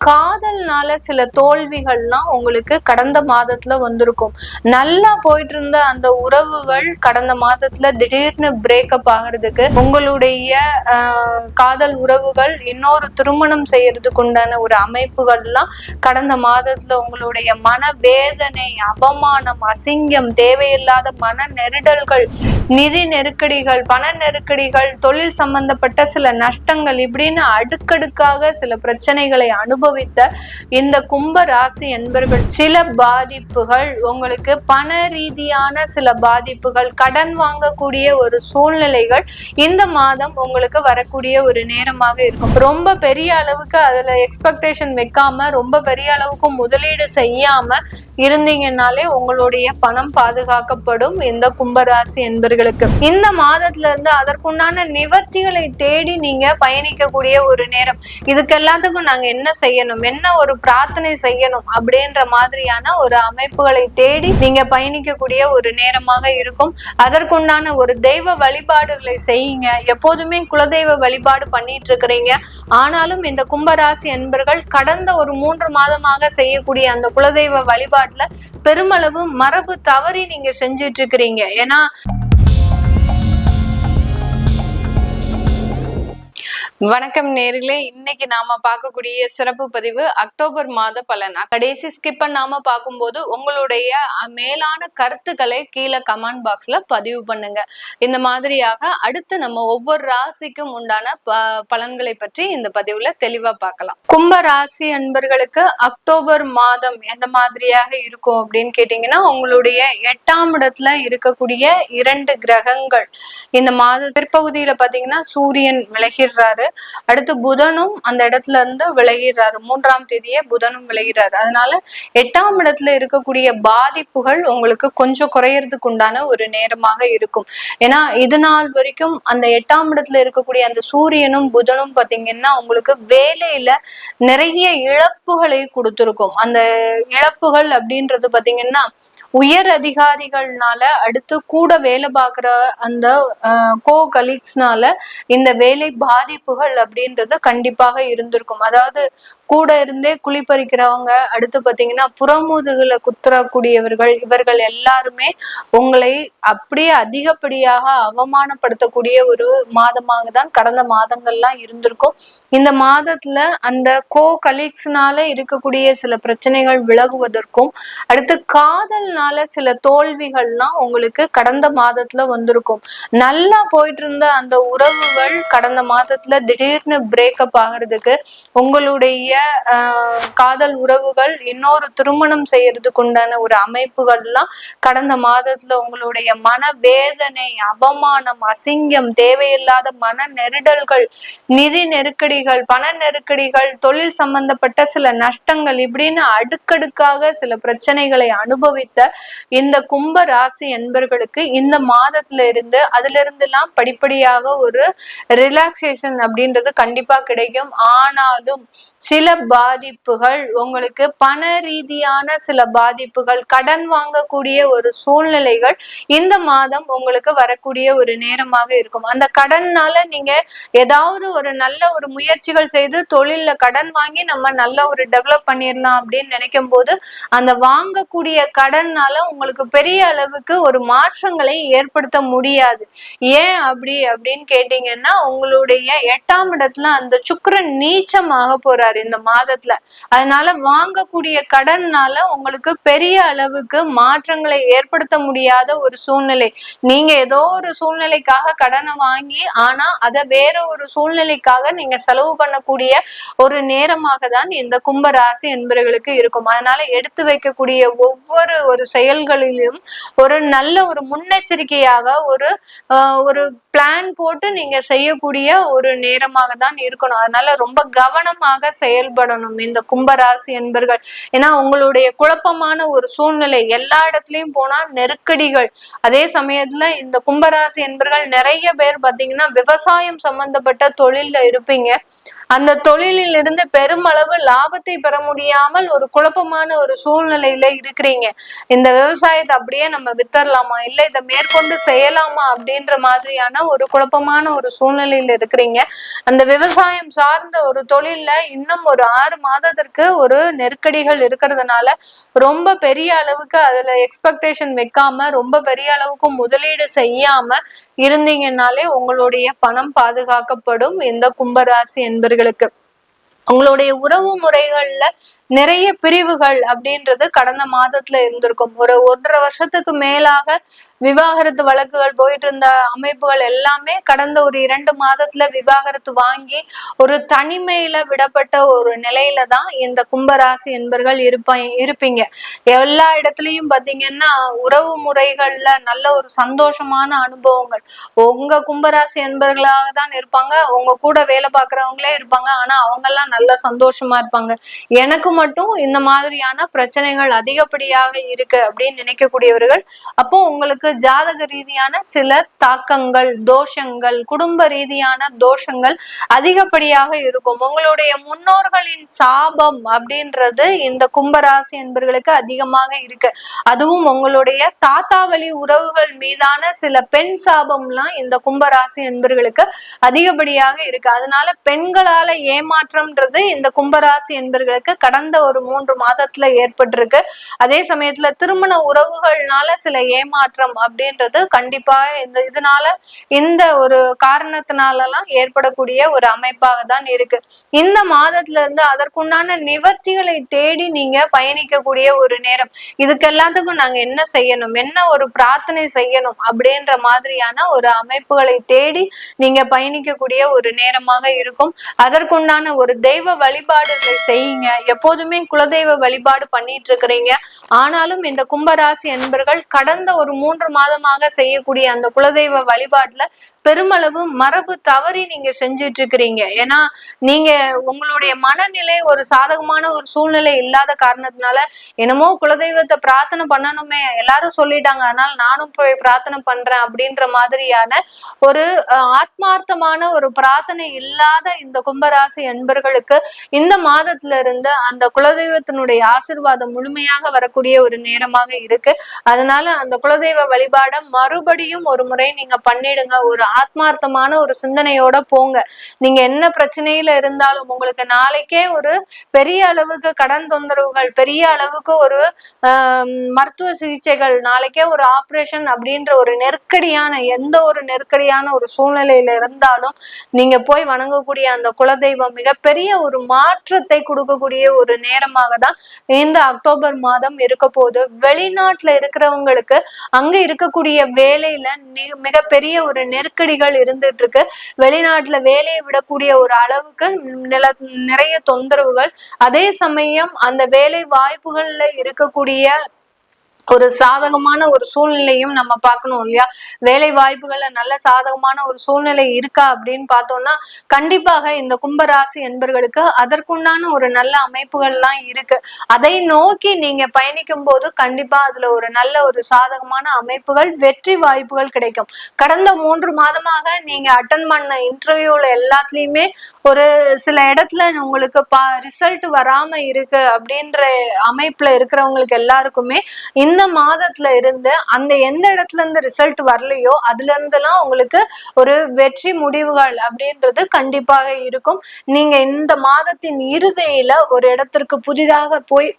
காதல்னால சில தோல்விகள்லாம் உங்களுக்கு கடந்த மாதத்துல வந்திருக்கும். நல்லா போயிட்டு இருந்த அந்த உறவுகள் கடந்த மாதத்துல திடீர்னு பிரேக்கப் ஆகிறதுக்கு, உங்களுடைய காதல் உறவுகள் இன்னொரு திருமணம் செய்யறதுக்கு உண்டான ஒரு அமைப்புகள்லாம் கடந்த மாதத்துல உங்களுடைய மன வேதனை, அவமானம், அசிங்கம், தேவையில்லாத மன நெருடல்கள், நிதி நெருக்கடிகள், பண நெருக்கடிகள், தொழில் சம்பந்தப்பட்ட சில நஷ்டங்கள், இப்படின்னு அடுக்கடுக்காக சில பிரச்சனைகளை அனுபவித்த இந்த கும்ப ராசி என்பர்கள் சில பாதிப்புகள், உங்களுக்கு பண ரீதியான சில பாதிப்புகள், கடன் வாங்கக்கூடிய ஒரு சூழ்நிலைகள் இந்த மாதம் உங்களுக்கு வரக்கூடிய ஒரு நேரமாக இருக்கும். ரொம்ப பெரிய அளவுக்கு அதுல எக்ஸ்பெக்டேஷன் வைக்காம, ரொம்ப பெரிய அளவுக்கு முதலீடு செய்யாம இருந்தீங்கன்னாலே உங்களுடைய பணம் பாதுகாக்கப்படும். இந்த கும்பராசி என்பர்களுக்கு இந்த மாதத்துல இருந்து அதற்குண்டான நிவர்த்திகளை தேடி நீங்க பயணிக்கக்கூடிய ஒரு நேரம். இதுக்கு எல்லாத்துக்கும் நாங்க என்ன செய்யணும், என்ன ஒரு பிரார்த்தனை செய்யணும் அப்படின்ற மாதிரியான ஒரு அமைப்புகளை தேடி நீங்க பயணிக்கக்கூடிய ஒரு நேரமாக இருக்கும். அதற்குண்டான ஒரு தெய்வ வழிபாடுகளை செய்யுங்க. எப்போதுமே குலதெய்வ வழிபாடு பண்ணிட்டு இருக்கிறீங்க. ஆனாலும் இந்த கும்பராசி என்பர்கள் கடந்த ஒரு 3 மாதமாக செய்யக்கூடிய அந்த குலதெய்வ வழிபாட்டுல பெருமளவு மரபு தவறி நீங்க செஞ்சிட்டு இருக்கிறீங்க. ஏன்னா வணக்கம் நேர்களே, இன்னைக்கு நாம பார்க்கக்கூடிய சிறப்பு பதிவு அக்டோபர் மாத பலன். கடைசி ஸ்கிப் பண்ணாம பார்க்கும்போது உங்களுடைய மேலான கருத்துக்களை கீழே கமெண்ட் பாக்ஸ்ல பதிவு பண்ணுங்க. இந்த மாதிரியாக அடுத்து நம்ம ஒவ்வொரு ராசிக்கும் உண்டான பலன்களை பற்றி இந்த பதிவுல தெளிவா பார்க்கலாம். கும்ப ராசி அன்பர்களுக்கு அக்டோபர் மாதம் எந்த மாதிரியாக இருக்கும் அப்படின்னு கேட்டீங்கன்னா, உங்களுடைய 8ஆம் இடத்துல இருக்கக்கூடிய 2 கிரகங்கள் இந்த மாத பிற்பகுதியில பாத்தீங்கன்னா சூரியன் விலகிடுறாரு. அடுத்து புதனும் அந்த இடத்துல இருந்து விலகிறாரு. 3ஆம் தேதியே புதனும் விலகிறாரு. அதனால 8ஆம் இடத்துல இருக்கக்கூடிய பாதிப்புகள் உங்களுக்கு கொஞ்சம் குறையறதுக்கு உண்டான ஒரு நேரமாக இருக்கும். ஏன்னா இது நாள் வரைக்கும் அந்த 8ஆம் இடத்துல இருக்கக்கூடிய அந்த சூரியனும் புதனும் பாத்தீங்கன்னா உங்களுக்கு வேலையில நிறைய இழப்புகளை கொடுத்திருக்கும். அந்த இழப்புகள் அப்படின்றது பாத்தீங்கன்னா உயர் அதிகாரிகள்னால, அடுத்து கூட வேலை பார்க்குற அந்த கோ கலீக்ஸ்னால இந்த வேலை பாதிப்புகள் அப்படின்றது கண்டிப்பாக இருந்திருக்கும். அதாவது கூட இருந்தே குளிப்பறிக்கிறவங்க, அடுத்து பாத்தீங்கன்னா புறமுதுகுல குத்துறக்கூடியவர்கள், இவர்கள் எல்லாருமே உங்களை அப்படியே அதிகப்படியாக அவமானப்படுத்தக்கூடிய ஒரு மாதமாக தான் கடந்த மாதங்கள்லாம் இருந்திருக்கும். இந்த மாதத்துல அந்த கோ கலீக்ஸ்னால இருக்கக்கூடிய சில பிரச்சனைகள் விலகுவதற்கும், அடுத்து காதல்னால சில தோல்விகள்லாம் உங்களுக்கு கடந்த மாதத்துல வந்திருக்கும். நல்லா போயிட்டு இருந்த அந்த உறவுகள் கடந்த மாதத்துல திடீர்னு பிரேக்கப் ஆகிறதுக்கு, உங்களுடைய காதல் உறவுகள் இன்னொரு திருமணம் செய்யறதுக்கு உண்டான ஒரு அமைப்புகள்லாம் கடந்த மாதத்துல உங்களுடைய மன வேதனை, அவமானம், அசிங்கம், தேவையில்லாத மன நெருடல்கள், நிதி நெருக்கடிகள், பண நெருக்கடிகள், தொழில் சம்பந்தப்பட்ட சில நஷ்டங்கள், இப்படின்னு அடுக்கடுக்காக சில பிரச்சனைகளை அனுபவித்த இந்த கும்ப ராசி என்பர்களுக்கு இந்த மாதத்துல இருந்து அதுல இருந்துலாம் படிப்படியாக ஒரு ரிலாக்ஸேஷன் அப்படின்றது கண்டிப்பா கிடைக்கும். ஆனாலும் சில பாதிப்புகள், உங்களுக்கு பண ரீதியான சில பாதிப்புகள், கடன் வாங்கக்கூடிய ஒரு சூழ்நிலைகள் இந்த மாதம் உங்களுக்கு வரக்கூடிய ஒரு நேரமாக இருக்கும். அந்த கடன்னால நீங்க ஏதாவது ஒரு நல்ல ஒரு முயற்சிகள் செய்து தொழில்ல கடன் வாங்கி நம்ம நல்ல ஒரு டெவலப் பண்ணிடலாம் அப்படின்னு நினைக்கும் போது, அந்த வாங்கக்கூடிய கடன்னால உங்களுக்கு பெரிய அளவுக்கு ஒரு மாற்றங்களை ஏற்படுத்த முடியாது. ஏன் அப்படின்னு கேட்டீங்கன்னா, உங்களுடைய 8ஆம் இடத்துல அந்த சுக்கிரன் நீச்சமாக போறாரு இந்த மாதத்துல. அதனால வாங்கக்கூடிய கடன்னால உங்களுக்கு பெரிய அளவுக்கு மாற்றங்களை ஏற்படுத்த முடியாத ஒரு சூழ்நிலை. நீங்க ஏதோ ஒரு சூழ்நிலைக்காக கடனை வாங்கி, ஆனா அதை வேற ஒரு சூழ்நிலைக்காக நீங்க செலவு பண்ணக்கூடிய ஒரு நேரமாக தான் இந்த கும்ப ராசி என்பவர்களுக்கு இருக்கும். அதனால எடுத்து வைக்கக்கூடிய ஒவ்வொரு ஒரு செயல்களிலும் ஒரு நல்ல ஒரு முன்னெச்சரிக்கையாக ஒரு பிளான் போட்டு நீங்க செய்யக்கூடிய ஒரு நேரமாக தான் இருக்கணும். அதனால ரொம்ப கவனமாக செயல்படணும் இந்த கும்பராசி என்பர்கள். ஏன்னா உங்களுடைய குழப்பமான ஒரு சூழ்நிலை, எல்லா இடத்துலயும் போனா நெருக்கடிகள். அதே சமயத்துல இந்த கும்பராசி என்பர்கள் நிறைய பேர் பாத்தீங்கன்னா விவசாயம் சம்பந்தப்பட்ட தொழில்ல இருப்பீங்க. அந்த தொழிலில் இருந்து பெருமளவு லாபத்தை பெற முடியாமல் ஒரு குழப்பமான ஒரு சூழ்நிலையில இருக்கிறீங்க. இந்த விவசாயத்தை அப்படியே நம்ம வித்தரலாமா, இல்ல இதை மேற்கொண்டு செய்யலாமா அப்படின்ற மாதிரியான ஒரு குழப்பமான ஒரு சூழ்நிலையில இருக்கிறீங்க. அந்த விவசாயம் சார்ந்த ஒரு தொழில்ல இன்னும் ஒரு 6 மாதத்திற்கு ஒரு நெருக்கடிகள் இருக்கிறதுனால ரொம்ப பெரிய அளவுக்கு அதுல எக்ஸ்பெக்டேஷன் வைக்காம ரொம்ப பெரிய அளவுக்கு முதலீடு செய்யாம இருந்தீங்கன்னாலே உங்களுடைய பணம் பாதுகாக்கப்படும். இந்த கும்பராசி என்பர்களுக்கு உங்களுடைய உறவு முறைகள்ல நிறைய பிரிவுகள் அப்படின்றது கடந்த மாதத்துல இருந்திருக்கும். ஒரு 1.5 வருஷத்துக்கு மேலாக விவாகரத்து வழக்குகள் போயிட்டு இருந்த அமைப்புகள் எல்லாமே கடந்த ஒரு 2 மாதத்துல விவாகரத்து வாங்கி ஒரு தனிமையில விடப்பட்ட ஒரு நிலையில தான் இந்த கும்பராசி என்பர்கள் இருப்பீங்க. எல்லா இடத்துலயும் பாத்தீங்கன்னா உறவு முறைகள்ல நல்ல ஒரு சந்தோஷமான அனுபவங்கள் உங்க கும்பராசி என்பர்களாக தான் இருப்பாங்க. உங்க கூட வேலை பார்க்கறவங்களே இருப்பாங்க. ஆனா அவங்க எல்லாம் நல்ல சந்தோஷமா இருப்பாங்க. எனக்கு மட்டும் இந்த மாதிரியான பிரச்சனைகள் அதிகப்படியாக இருக்கு அப்படின்னு நினைக்கக்கூடியவர்கள், அப்போ உங்களுக்கு ஜாதக ரீதியான சில தாக்கங்கள், தோஷங்கள், குடும்ப ரீதியான தோஷங்கள் அதிகப்படியாக இருக்கும். உங்களுடைய முன்னோர்களின் சாபம் அப்படின்றது இந்த கும்பராசி என்பவர்களுக்கு அதிகமாக இருக்கு. அதுவும் உங்களுடைய தாத்தா வழி உறவுகள் மீதான சில பெண் சாபம்லாம் இந்த கும்பராசி என்பவர்களுக்கு அதிகப்படியாக இருக்கு. அதனால பெண்களால ஏமாற்றம்ன்றது இந்த கும்பராசி என்பவர்களுக்கு கடந்த ஒரு 3 மாதத்துல ஏற்பட்டிருக்கு. அதே சமயத்துல திருமண உறவுகள்னால சில ஏமாற்றம் அப்படின்றது கண்டிப்பா இதனால இந்த ஒரு காரணத்தினாலலாம் ஏற்படக்கூடிய ஒரு அமைப்பாக தான் இருக்கு. இந்த மாதத்துல இருந்து அதற்குண்டான நிவர்த்திகளை தேடி நீங்க பயணிக்கக்கூடிய ஒரு நேரம். இதுக்கு எல்லாத்துக்கும் நாங்க என்ன செய்யணும், என்ன ஒரு பிரார்த்தனை செய்யணும் அப்படின்ற மாதிரியான ஒரு அமைப்புகளை தேடி நீங்க பயணிக்கக்கூடிய ஒரு நேரமாக இருக்கும். அதற்குண்டான ஒரு தெய்வ வழிபாடுகளை செய்யுங்க. எப்போதுமே குலதெய்வ வழிபாடு பண்ணிட்டு இருக்கிறீங்க. ஆனாலும் இந்த கும்பராசி என்பர்கள் கடந்த ஒரு 3 மாதமாக செய்யக்கூடிய அந்த குலதெய்வ வழிபாட்டுல பெருமளவு மரபு தவறி நீங்க செஞ்சுட்டு இருக்கிறீங்க. ஏன்னா நீங்க உங்களுடைய மனநிலை ஒரு சாதகமான ஒரு சூழ்நிலை இல்லாத காரணத்தினால என்னமோ குலதெய்வத்தை பிரார்த்தனை பண்ணணுமே, எல்லாரும் சொல்லிட்டாங்க, அதனால நானும் போய் பிரார்த்தனை பண்றேன் அப்படின்ற மாதிரியான ஒரு ஆத்மார்த்தமான ஒரு பிரார்த்தனை இல்லாத இந்த கும்பராசி என்பர்களுக்கு இந்த மாதத்துல இருந்து அந்த குலதெய்வத்தினுடைய ஆசீர்வாதம் முழுமையாக வரக்கூடிய ஒரு நேரமாக இருக்கு. அதனால அந்த குலதெய்வ வழிபாட மறுபடியும் ஒரு முறை நீங்க பண்ணிடுங்க. ஒரு ஆத்மார்த்தமான ஒரு சிந்தனையோட போங்க. நீங்க என்ன பிரச்சனையில இருந்தாலும் உங்களுக்கு நாளைக்கே ஒரு பெரிய அளவுக்கு கடன் தொந்தரவுகள், பெரிய அளவுக்கு ஒரு மருத்துவ சிகிச்சைகள், நாளைக்கே ஒரு ஆபரேஷன் அப்படின்ற ஒரு நெருக்கடியான எந்த ஒரு நெருக்கடியான ஒரு சூழ்நிலையில இருந்தாலும் நீங்க போய் வணங்கக்கூடிய அந்த குலதெய்வம் மிகப்பெரிய ஒரு மாற்றத்தை கொடுக்கக்கூடிய ஒரு நேரமாக தான் இந்த அக்டோபர் மாதம் இருக்க போகுது. வெளிநாட்டுல இருக்கிறவங்களுக்கு அங்க இருக்கக்கூடிய வேலையில மிகப்பெரிய ஒரு நெருக்கடிகள் இருந்துட்டு இருக்கு. வெளிநாட்டுல வேலையை விடக்கூடிய ஒரு அளவுக்கு நிறைய தொந்தரவுகள், அதே சமயம் அந்த வேலை வாய்ப்புகள்ல இருக்கக்கூடிய ஒரு சாதகமான ஒரு சூழ்நிலையும் நம்ம பார்க்கணும் இல்லையா? வேலை வாய்ப்புகள்ல நல்ல சாதகமான ஒரு சூழ்நிலை இருக்கா அப்படின்னு பார்த்தோம்னா கண்டிப்பாக இந்த கும்பராசி என்பர்களுக்கு அதற்குண்டான ஒரு நல்ல அமைப்புகள்லாம் இருக்கு. அதை நோக்கி நீங்க பயணிக்கும் போது கண்டிப்பா அதுல ஒரு நல்ல ஒரு சாதகமான அமைப்புகள், வெற்றி வாய்ப்புகள் கிடைக்கும். கடந்த 3 மாதமாக நீங்க அட்டன் பண்ண இன்டர்வியூல எல்லாத்துலயுமே ஒரு சில இடத்துல உங்களுக்கு ரிசல்ட் வராம இருக்கு அப்படின்ற அமைப்புல இருக்கிறவங்களுக்கு எல்லாருக்குமே இந்த மாதத்துல இருந்து அந்த எந்த இடத்துல இருந்து ரிசல்ட் வரலையோ அதுல இருந்தெல்லாம் உங்களுக்கு ஒரு வெற்றி முடிவுகள் அப்படின்றது கண்டிப்பாக இருக்கும். நீங்க இந்த மாதத்தின் இறுதியில ஒரு இடத்திற்கு புதிதாக போய்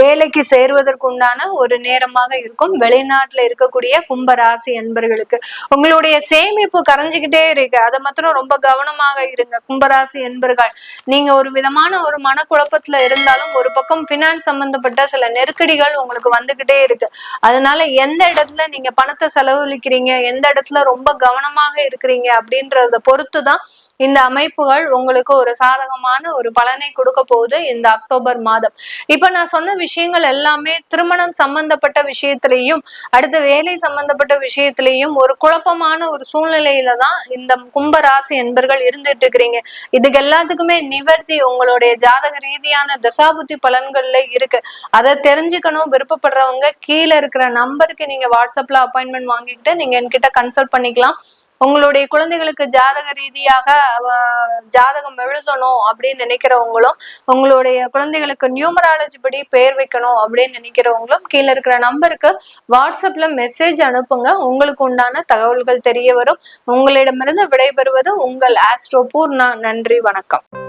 வேலைக்கு சேருவதற்குண்டான ஒரு நேரமாக இருக்கும். வெளிநாட்டுல இருக்கக்கூடிய கும்பராசி என்பர்களுக்கு உங்களுடைய சேமிப்பு கரைஞ்சுக்கிட்டே இருக்கு. அதை மாத்திரம் ரொம்ப கவனமாக இருங்க கும்பராசி என்பர்கள். நீங்க ஒரு விதமான ஒரு மனக்குழப்பத்துல இருந்தாலும் ஒரு பக்கம் பினான்ஸ் சம்பந்தப்பட்ட சில நெருக்கடிகள் உங்களுக்கு வந்துகிட்டே இருக்கு. அதனால எந்த இடத்துல நீங்க பணத்தை செலவழிக்கிறீங்க, எந்த இடத்துல ரொம்ப கவனமாக இருக்கிறீங்க அப்படின்றத பொறுத்துதான் இந்த அமைப்புகள் உங்களுக்கு ஒரு சாதகமான ஒரு பலனை கொடுக்க போகுது இந்த அக்டோபர் மாதம். இப்ப நான் சொன்ன விஷயங்கள் எல்லாமே திருமணம் சம்பந்தப்பட்ட விஷயத்திலையும் அடுத்த வேலை சம்பந்தப்பட்ட விஷயத்திலையும் ஒரு குழப்பமான ஒரு சூழ்நிலையில தான் இந்த கும்பராசி என்பர்கள் இருந்துட்டு இருக்கிறீங்க. இதுக்கு எல்லாத்துக்குமே நிவர்த்தி உங்களுடைய ஜாதக ரீதியான தசாபுத்தி பலன்கள்ல இருக்கு. அதை தெரிஞ்சுக்கணும் விருப்பப்படுறவங்க கீழே இருக்கிற நம்பருக்கு நீங்க வாட்ஸ்அப்ல அப்பாயின்மெண்ட் வாங்கிக்கிட்டு நீங்க என்கிட்ட கன்சல்ட் பண்ணிக்கலாம். உங்களுடைய குழந்தைகளுக்கு ஜாதக ரீதியாக ஜாதகம் எழுதணும் அப்படின்னு நினைக்கிறவங்களும், உங்களுடைய குழந்தைகளுக்கு நியூமராலஜி படி பெயர் வைக்கணும் அப்படின்னு நினைக்கிறவங்களும் கீழே இருக்கிற நம்பருக்கு வாட்ஸ்அப்ல மெசேஜ் அனுப்புங்க. உங்களுக்கு உண்டான தகவல்கள் தெரிய வரும். உங்களிடமிருந்து விடைபெறுவது உங்கள் ஆஸ்ட்ரோ பூர்ணா. நன்றி, வணக்கம்.